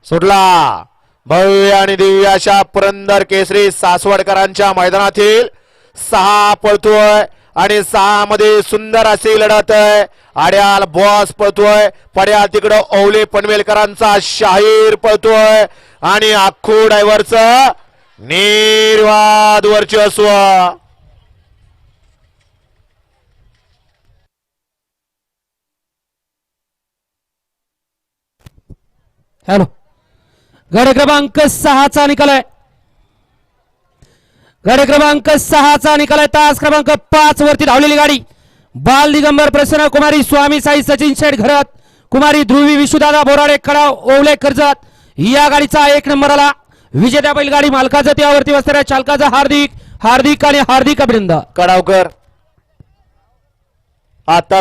सुटला भव्य आणि दिव्य अशा पुरंदर केसरी सासवडकरांच्या मैदानातील 6 पळतोय आणि 6 मध्ये सुंदर अशी लढत आहे. आड्याल बॉस पळतोय, पड्याल तिकडं ओवले पनवेलकरांचा शाहीर पळतोय आणि आखू ड्रायव्हरचं निर्वाद वर्चस्व. हॅलो, गाडी क्रमांक 6चा निकाल आहे. गाडी क्रमांक 6चा निकाल आहे. तास क्रमांक 5 वरती धावलेली गाडी बाल दिगंबर प्रसन्न कुमारी स्वामी साई सचिन शेठ घरत कुमारी ध्रुवी विशुदादा बोराडे कडाव ओवले कर्जत या गाडीचा 1 नंबर आला. विजेत्या बैलगाडी मालकाचं त्यावरती बसणाऱ्या चालकाचं हार्दिक हार्दिक आणि हार्दिक अभिनंदन. कडावकर आता